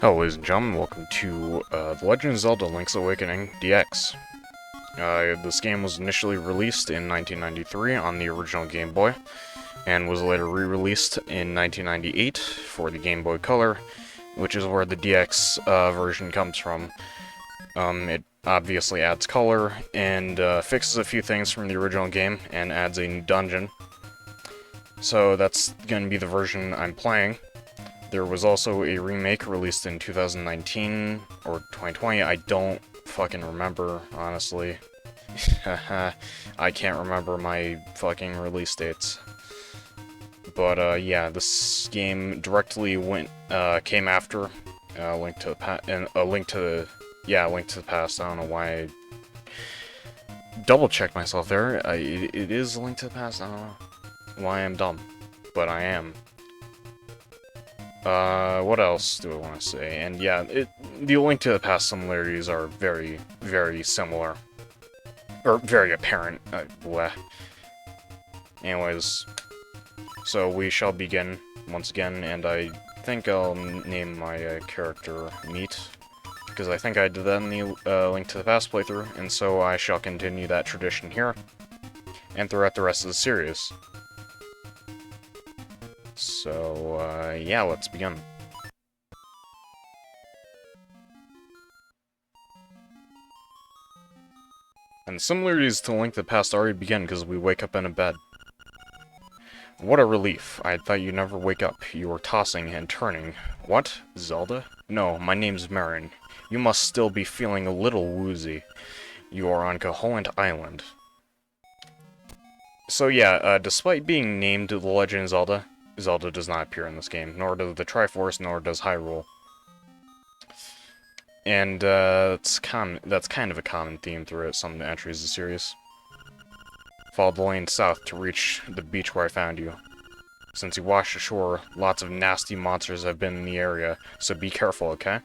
Hello ladies and gentlemen, welcome to The Legend of Zelda Link's Awakening DX. This game was initially released in 1993 on the original Game Boy, and was later re-released in 1998 for the Game Boy Color, which is where the DX version comes from. It obviously adds color, and fixes a few things from the original game, and adds a new dungeon. So that's going to be the version I'm playing. There was also a remake released in 2019 or 2020. I don't fucking remember, honestly. I can't remember my fucking release dates. But yeah, this game directly came after Link to the Past, and Link to the Past. I don't know why I double-checked myself there. It is Link to the Past. I don't know why I'm dumb, but I am. What else do I want to say? And yeah, the Link to the Past similarities are very, very similar. Or very apparent. Bleh. Anyways, so we shall begin once again, and I think I'll name my character Meat, because I think I did that in the Link to the Past playthrough, and so I shall continue that tradition here, and throughout the rest of the series. So, yeah, let's begin. And the similarities to Link to the Past already begin because we wake up in a bed. What a relief. I thought you'd never wake up. You were tossing and turning. What? Zelda? No, my name's Marin. You must still be feeling a little woozy. You are on Koholint Island. So yeah, despite being named The Legend of Zelda, Zelda does not appear in this game, nor does the Triforce, nor does Hyrule. And that's kind of a common theme throughout some of the entries of the series. Follow the lane south to reach the beach where I found you. Since you washed ashore, lots of nasty monsters have been in the area, so be careful, okay?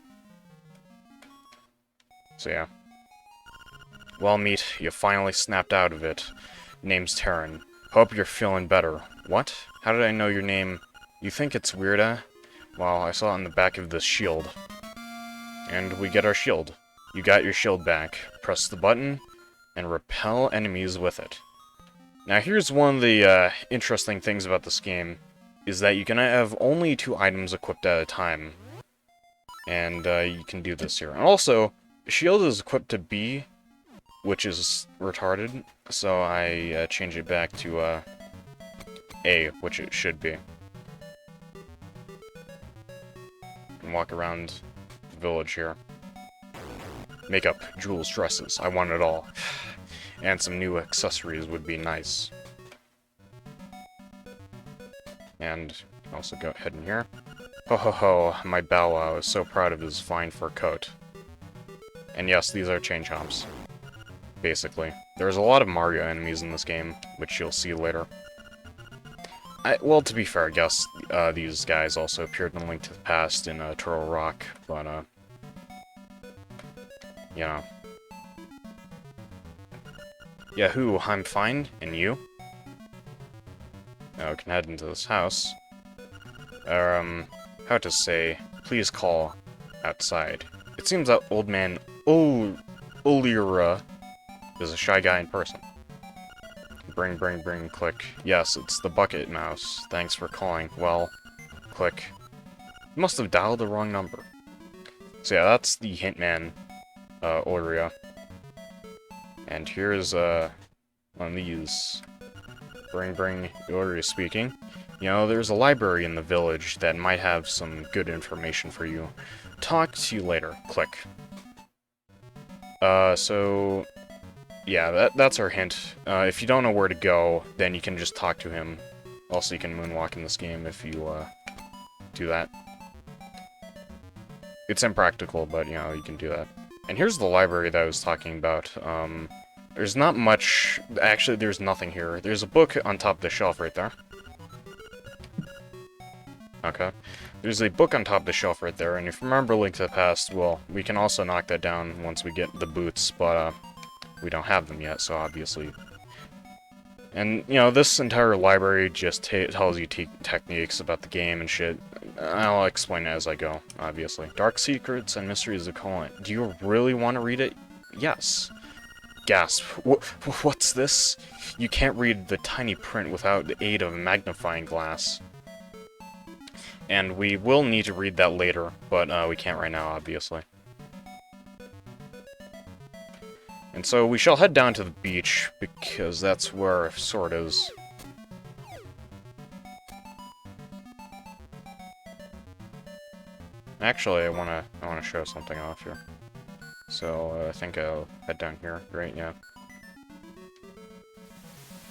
So yeah. Well, Meat, you finally snapped out of it. Name's Terran. Hope you're feeling better. What? How did I know your name? You think it's weird, eh? Well, I saw it on the back of this shield. And we get our shield. You got your shield back. Press the button, and repel enemies with it. Now here's one of the interesting things about this game, is that you can have only 2 items equipped at a time. And you can do this here. And also, shield is equipped to B, which is retarded, so I change it back to A, which it should be. And walk around the village here. Makeup, jewels, dresses, I want it all. And some new accessories would be nice. And also go ahead in here. Ho ho ho, my Bow Wow is so proud of his fine fur coat. And yes, these are chain chomps. Basically. There's a lot of Mario enemies in this game, which you'll see later. Well, to be fair, I guess these guys also appeared in Link to the Past in Turtle Rock, but, you know. Yahoo, I'm fine, and you? Now we can head into this house. How to say, please call outside. It seems that old man Olira is a shy guy in person. Bring, click. Yes, it's the bucket mouse. Thanks for calling. Well, click. You must have dialed the wrong number. So yeah, that's the Hintman, Olira. And here's, one of these. Bring, Olira speaking. You know, there's a library in the village that might have some good information for you. Talk to you later. Click. So... yeah, that's our hint. If you don't know where to go, then you can just talk to him. Also, you can moonwalk in this game if you, do that. It's impractical, but, you know, you can do that. And here's the library that I was talking about. There's not much... actually, there's nothing here. There's a book on top of the shelf right there. Okay. There's a book on top of the shelf right there, and if you remember Link to the Past, well, we can also knock that down once we get the boots, but, we don't have them yet, so obviously And, you know, this entire library just tells you techniques about the game and shit. I'll explain it as I go, obviously. Dark Secrets and Mysteries of Koholint. Do you really want to read it? Yes. Gasp. What's this? You can't read the tiny print without the aid of a magnifying glass. And we will need to read that later, but we can't right now, obviously. And so we shall head down to the beach, because that's where our sword is. Actually, I wanna show something off here. So I think I'll head down here. Great, yeah.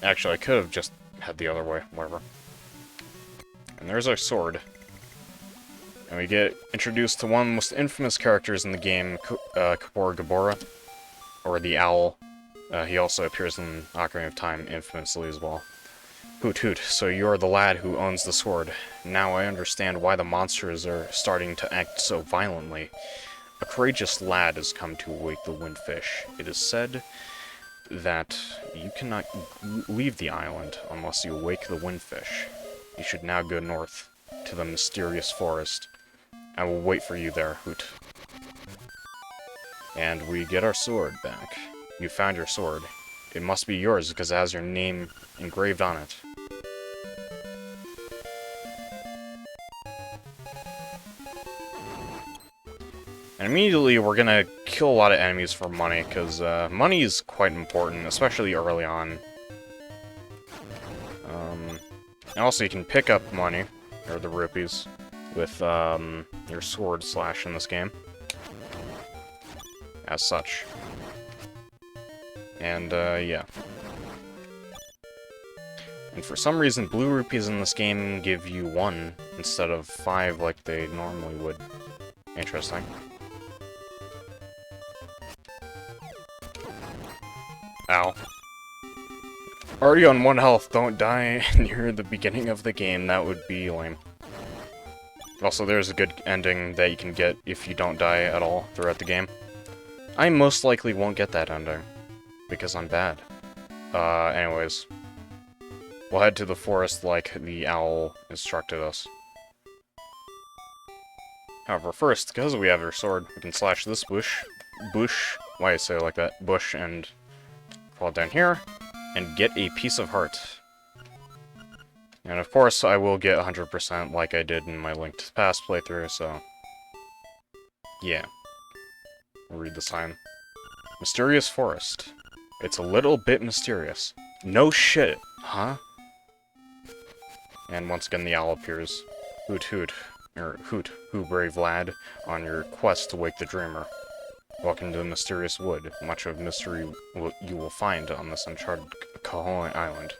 Actually, I could have just head the other way. Whatever. And there's our sword. And we get introduced to one of the most infamous characters in the game, Gabora, or the Owl. He also appears in Ocarina of Time infamously as well. Hoot hoot, so you're the lad who owns the sword. Now I understand why the monsters are starting to act so violently. A courageous lad has come to awake the windfish. It is said that you cannot leave the island unless you awake the windfish. You should now go north to the mysterious forest. I will wait for you there, Hoot. And we get our sword back. You found your sword. It must be yours because it has your name engraved on it. And immediately we're gonna kill a lot of enemies for money, because money is quite important, especially early on. And also you can pick up money, or the rupees, with your sword slash in this game. As such. And, yeah. And for some reason, blue rupees in this game give you 1 instead of 5 like they normally would. Interesting. Ow. Already on 1 health, don't die near the beginning of the game, that would be lame. Also, there's a good ending that you can get if you don't die at all throughout the game. I most likely won't get that ending, because I'm bad. Anyways. We'll head to the forest like the owl instructed us. However, first, because we have our sword, we can slash this bush, why I say it like that, bush, and fall down here, and get a piece of heart. And of course, I will get 100% like I did in my Link to the Past playthrough, so... yeah. We'll read the sign. Mysterious Forest. It's a little bit mysterious. No shit, huh? And once again, the owl appears. Hoot hoot. Or Hoot, who brave lad, on your quest to wake the dreamer. Welcome to the mysterious wood. Much of mystery you will find on this uncharted Koholint island.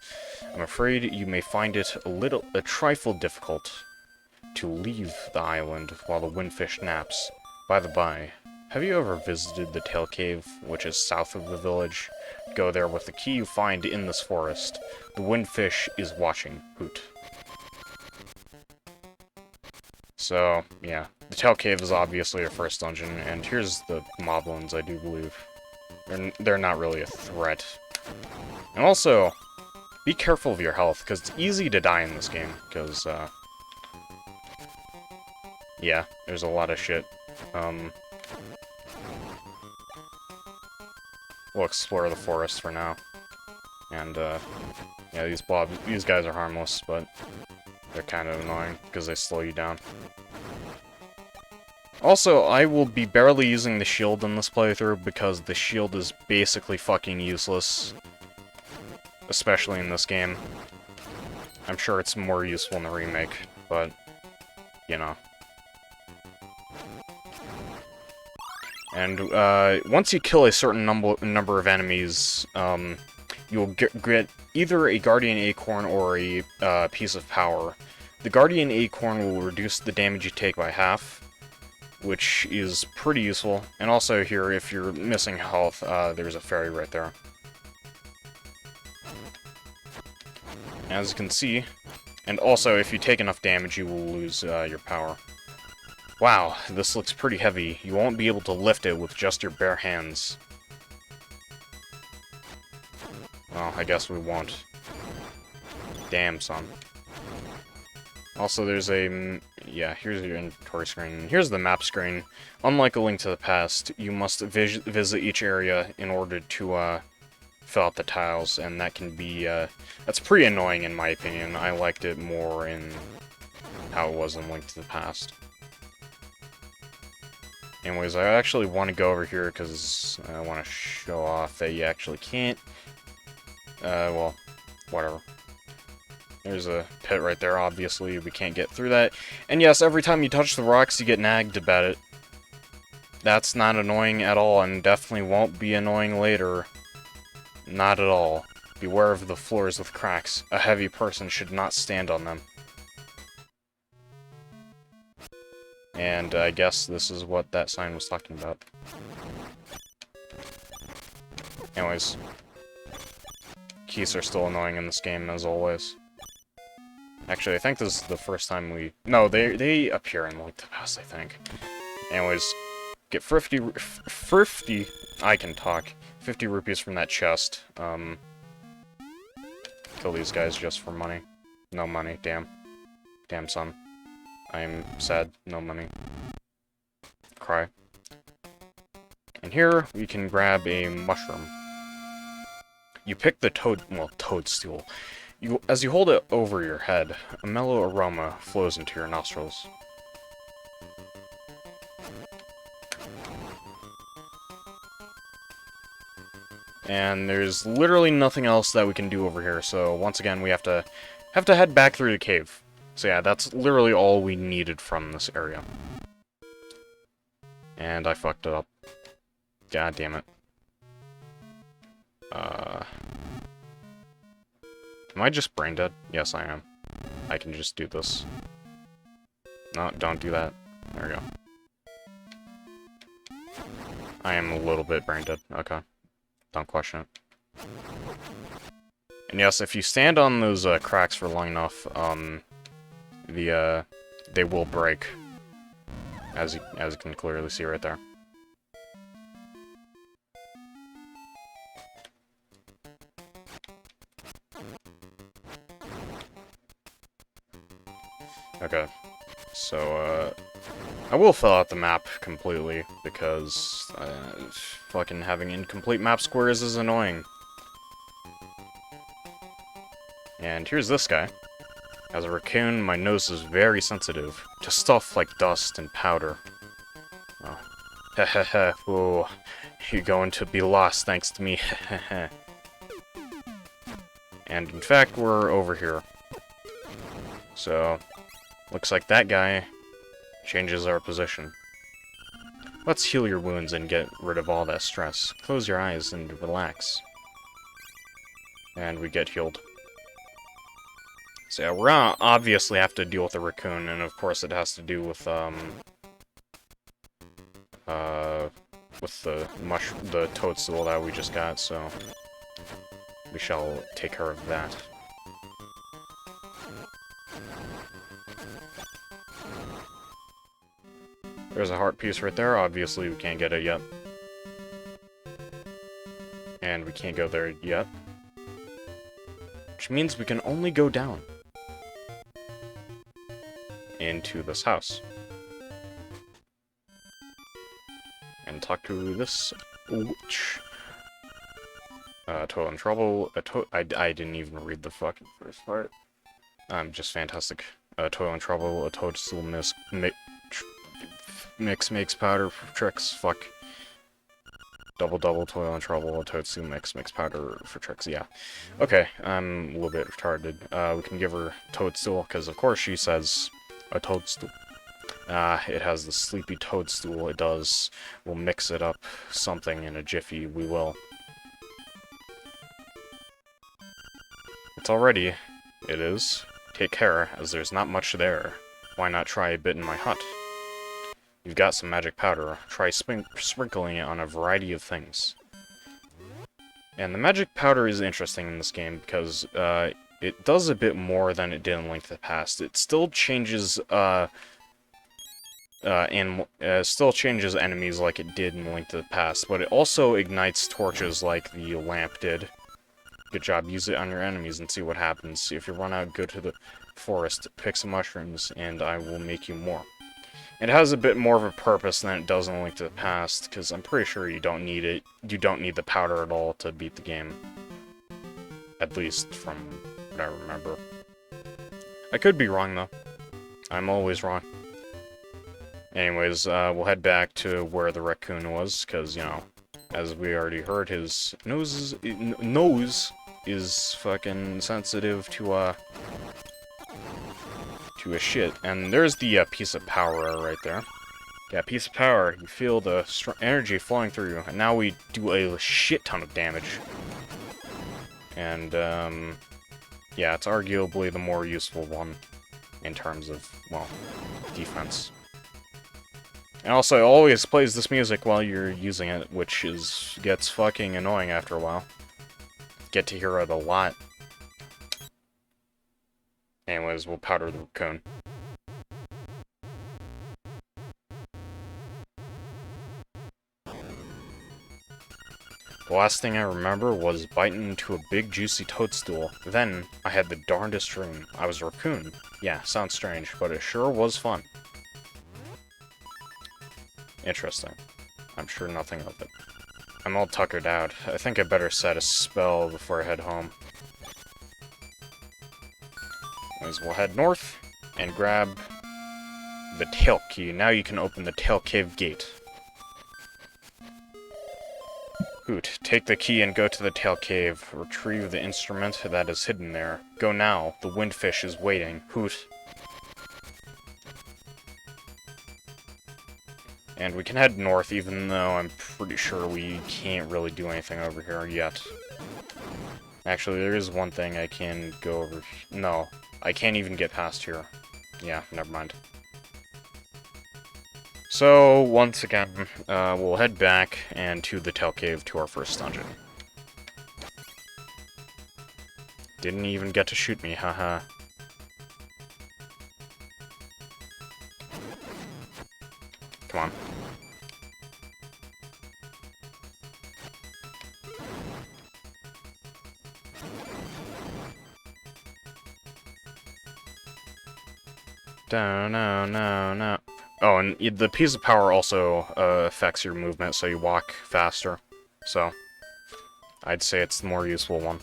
I'm afraid you may find it a trifle difficult to leave the island while the windfish naps. By the by, have you ever visited the Tail Cave, which is south of the village? Go there with the key you find in this forest. The windfish is watching, Hoot. So, yeah. The Tail Cave is obviously our first dungeon, and here's the moblins, I do believe. They're not really a threat. And also, be careful of your health, because it's easy to die in this game, because, yeah, there's a lot of shit. We'll explore the forest for now. And, yeah, these guys are harmless, but they're kind of annoying, because they slow you down. Also, I will be barely using the shield in this playthrough, because the shield is basically fucking useless. Especially in this game. I'm sure it's more useful in the remake, but, you know. And, once you kill a certain number of enemies, you'll get either a Guardian Acorn or a piece of power. The Guardian Acorn will reduce the damage you take by half, which is pretty useful. And also here, if you're missing health, there's a fairy right there. As you can see, and also if you take enough damage, you will lose your power. Wow, this looks pretty heavy. You won't be able to lift it with just your bare hands. Well, I guess we won't. Damn, son. Also, there's a... yeah, here's your inventory screen. Here's the map screen. Unlike A Link to the Past, you must visit each area in order to, fill out the tiles, and that can be, that's pretty annoying in my opinion. I liked it more in how it was in Link to the Past. Anyways, I actually want to go over here because I want to show off that you actually can't. Well, whatever. There's a pit right there, obviously, we can't get through that. And yes, every time you touch the rocks, you get nagged about it. That's not annoying at all, and definitely won't be annoying later. Not at all. Beware of the floors with cracks. A heavy person should not stand on them. And I guess this is what that sign was talking about. Anyways. Keys are still annoying in this game, as always. Actually, I think this is the first time we... no, they appear in Link to the Past, I think. Anyways, get 50... I can talk. 50 rupees from that chest. Kill these guys just for money. No money, damn. Damn, son. I'm sad, no money. Cry. And here, we can grab a mushroom. You pick the toadstool. As you hold it over your head, a mellow aroma flows into your nostrils. And there's literally nothing else that we can do over here, so once again we have to head back through the cave. So yeah, that's literally all we needed from this area. And I fucked it up. God damn it. Am I just brain dead? Yes, I am. I can just do this. No, don't do that. There we go. I am a little bit brain dead. Okay. Don't question it. And yes, if you stand on those cracks for long enough, they will break. As you can clearly see right there. Okay, so, I will fill out the map completely, because, fucking having incomplete map squares is annoying. And here's this guy. As a raccoon, my nose is very sensitive to stuff like dust and powder. Oh. Hehehe, whoa. You're going to be lost thanks to me, hehehe. And in fact, we're over here. So... looks like that guy changes our position. Let's heal your wounds and get rid of all that stress. Close your eyes and relax. And we get healed. So yeah, we're gonna obviously have to deal with the raccoon, and of course it has to do with the toadstool that we just got, so we shall take care of that. There's a heart piece right there. Obviously, we can't get it yet. And we can't go there yet. Which means we can only go down. Into this house. And talk to this witch. Toad in trouble. I didn't even read the fucking first part. Just fantastic. Toad in trouble. A toadstool mix makes powder for tricks. Fuck. Double, toil and trouble, a toadstool makes powder for tricks. Yeah. Okay, I'm a little bit retarded. We can give her toadstool, because of course she says a toadstool. It has the sleepy toadstool, it does. We'll mix it up something in a jiffy, we will. It's all ready. It is. Take care, as there's not much there. Why not try a bit in my hut? You've got some magic powder. Try sprinkling it on a variety of things. And the magic powder is interesting in this game because it does a bit more than it did in Link to the Past. It still changes still changes enemies like it did in Link to the Past, but it also ignites torches like the lamp did. Good job. Use it on your enemies and see what happens. If you run out, go to the forest, pick some mushrooms, and I will make you more. It has a bit more of a purpose than it does in Link to the Past, because I'm pretty sure you don't need it. You don't need the powder at all to beat the game. At least from what I remember. I could be wrong, though. I'm always wrong. Anyways, we'll head back to where the raccoon was, because, you know, as we already heard, his nose is fucking sensitive to a shit. And there's the piece of power right there. Yeah, piece of power. You feel the energy flowing through you, and now we do a shit ton of damage. And, yeah, it's arguably the more useful one in terms of, well, defense. And also, it always plays this music while you're using it, which gets fucking annoying after a while. Get to hear it a lot. Anyways, we'll powder the raccoon. The last thing I remember was biting into a big juicy toadstool. Then, I had the darndest dream. I was a raccoon. Yeah, sounds strange, but it sure was fun. Interesting. I'm sure nothing of it. I'm all tuckered out. I think I better set a spell before I head home. Anyways, we'll head north and grab the tail key. Now you can open the tail cave gate. Hoot, take the key and go to the tail cave. Retrieve the instrument that is hidden there. Go now. The windfish is waiting. Hoot. And we can head north, even though I'm pretty sure we can't really do anything over here yet. Actually, there is one thing I can go over... No, I can't even get past here. Yeah, never mind. So, once again, we'll head back and to the Tail Cave to our first dungeon. Didn't even get to shoot me, haha. Come on. No. Oh, and the piece of power also affects your movement, so you walk faster. So, I'd say it's the more useful one.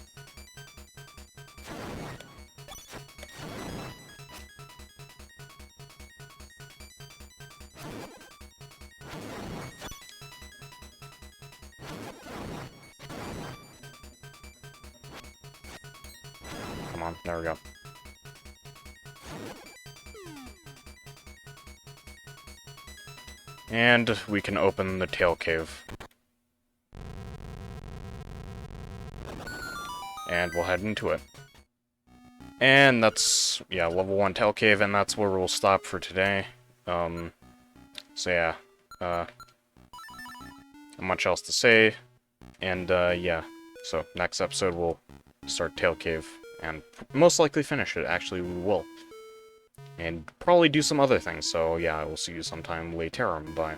Come on, there we go. And we can open the tail cave. And we'll head into it. And that's, yeah, level 1 tail cave, and that's where we'll stop for today. So yeah, not much else to say. And, yeah, so next episode we'll start tail cave, and most likely finish it. Actually, we will. And probably do some other things, so yeah, I will see you sometime later. Bye.